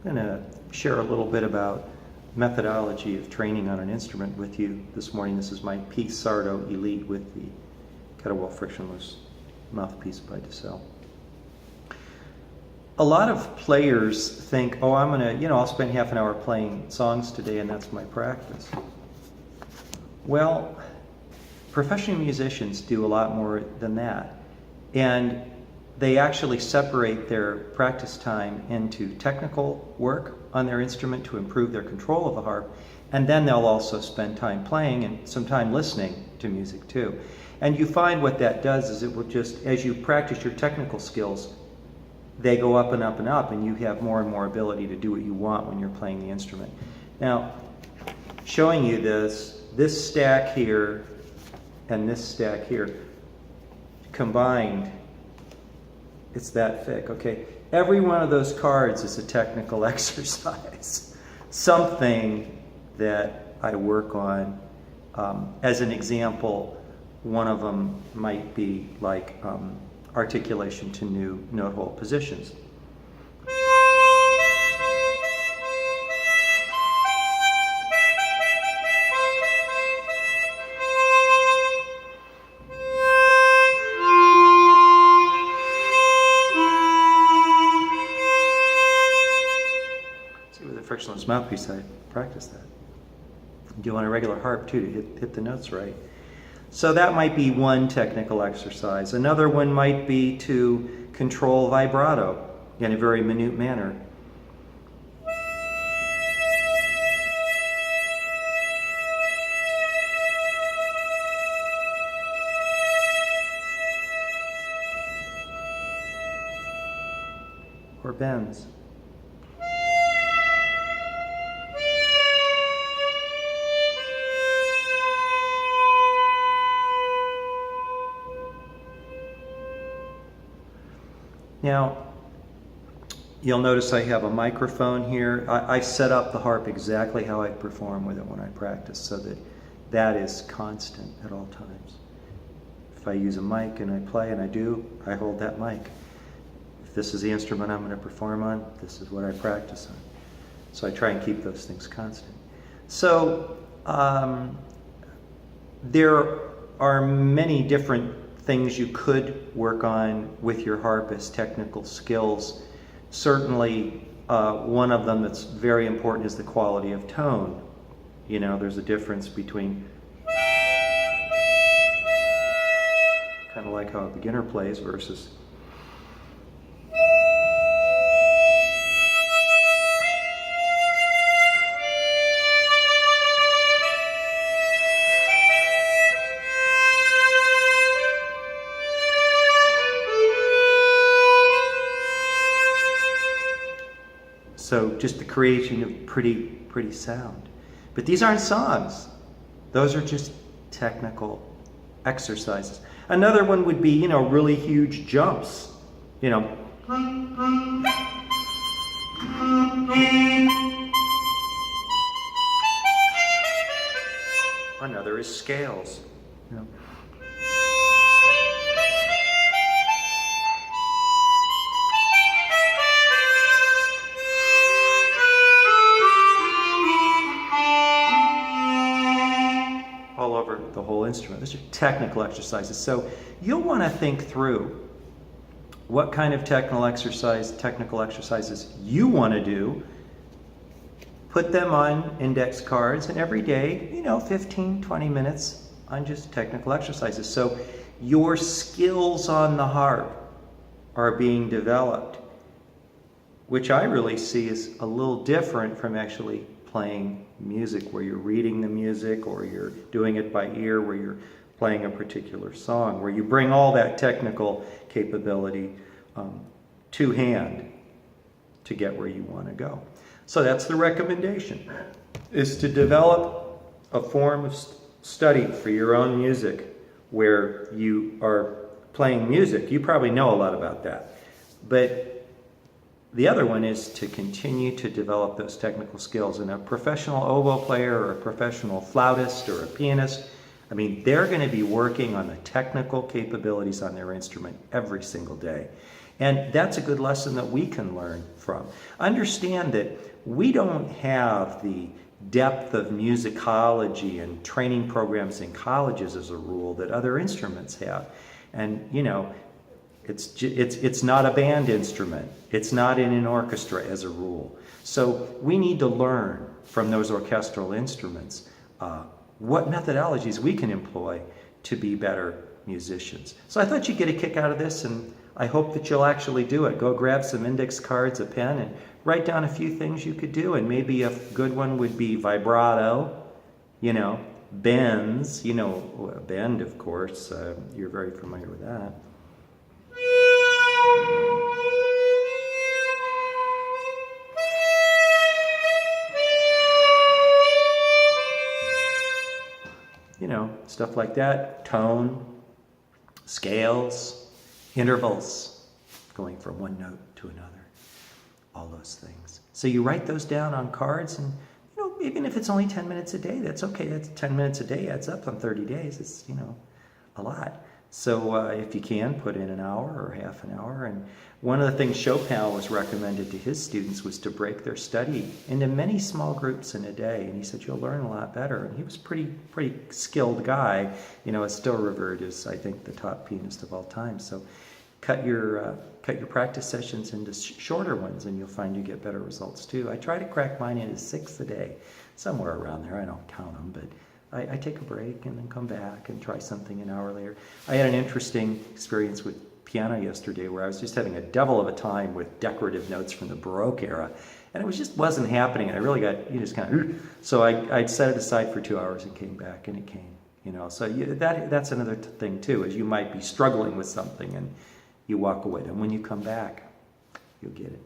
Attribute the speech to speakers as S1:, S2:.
S1: I'm going to share a little bit about methodology of training on an instrument with you this morning. This is my piece Sardo Elite with the Kettlewell frictionless mouthpiece by DeSalle. A lot of players think, oh, I'm going to, I'll spend half an hour playing songs today and that's my practice. Well, professional musicians do a lot more than that. And they actually separate their practice time into technical work on their instrument to improve their control of the harp, and then they'll also spend time playing and some time listening to music too. And you find what that does is it will just, as you practice your technical skills, they go up and up and up, and you have more and more ability to do what you want when you're playing the instrument. Now, showing you this stack here and this stack here, combined, it's that thick, okay? Every one of those cards is a technical exercise, something that I work on. As an example, one of them might be like articulation to new note hole positions. Frictionless mouthpiece, I practice that. Do on a regular harp too to hit the notes right. So that might be one technical exercise. Another one might be to control vibrato in a very minute manner. Or bends. Now, you'll notice I have a microphone here. I set up the harp exactly how I perform with it when I practice, so that that is constant at all times. If I use a mic and I play, and I hold that mic. If this is the instrument I'm going to perform on, this is what I practice on. So I try and keep those things constant. So there are many different things you could work on with your harp as technical skills. Certainly, one of them that's very important is the quality of tone. There's a difference between kind of like how a beginner plays versus so just the creation of pretty sound. But these aren't songs. Those are just technical exercises. Another one would be, really huge jumps. Another is scales. All over the whole instrument. Those are technical exercises. So you'll want to think through what kind of technical exercises you want to do. Put them on index cards, and every day, 15, 20 minutes on just technical exercises. So your skills on the harp are being developed, which I really see is a little different from actually playing music, where you're reading the music, or you're doing it by ear, where you're playing a particular song, where you bring all that technical capability to hand to get where you want to go. So that's the recommendation, is to develop a form of study for your own music where you are playing music. You probably know a lot about that. But the other one is to continue to develop those technical skills. And a professional oboe player or a professional flautist or a pianist, they're going to be working on the technical capabilities on their instrument every single day. And that's a good lesson that we can learn from. Understand that we don't have the depth of musicology and training programs in colleges as a rule that other instruments have. And, you know, it's not a band instrument. It's not in an orchestra as a rule. So we need to learn from those orchestral instruments what methodologies we can employ to be better musicians. So I thought you'd get a kick out of this, and I hope that you'll actually do it. Go grab some index cards, a pen, and write down a few things you could do. And maybe a good one would be vibrato, you know, bends, you know, a bend, of course. You're very familiar with that. You know, stuff like that. Tone, scales, intervals, going from one note to another, all those things. So you write those down on cards, and, you know, even if it's only 10 minutes a day, that's okay. That's 10 minutes a day adds up on 30 days. It's, you know, a lot. So if you can, put in an hour or half an hour. And one of the things Chopin was recommended to his students was to break their study into many small groups in a day. And he said, you'll learn a lot better. And he was a pretty skilled guy. You know, is still revered as, I think, the top pianist of all time. So cut your practice sessions into shorter ones, and you'll find you get better results too. I try to crack mine into 6 a day, somewhere around there. I don't count them, but I take a break and then come back and try something an hour later. I had an interesting experience with piano yesterday where I was just having a devil of a time with decorative notes from the Baroque era, and it just wasn't happening. And I really got, you just kind of, so I set it aside for 2 hours and came back, and it came. You know, so that's another thing too, is you might be struggling with something and you walk away, and when you come back, you'll get it.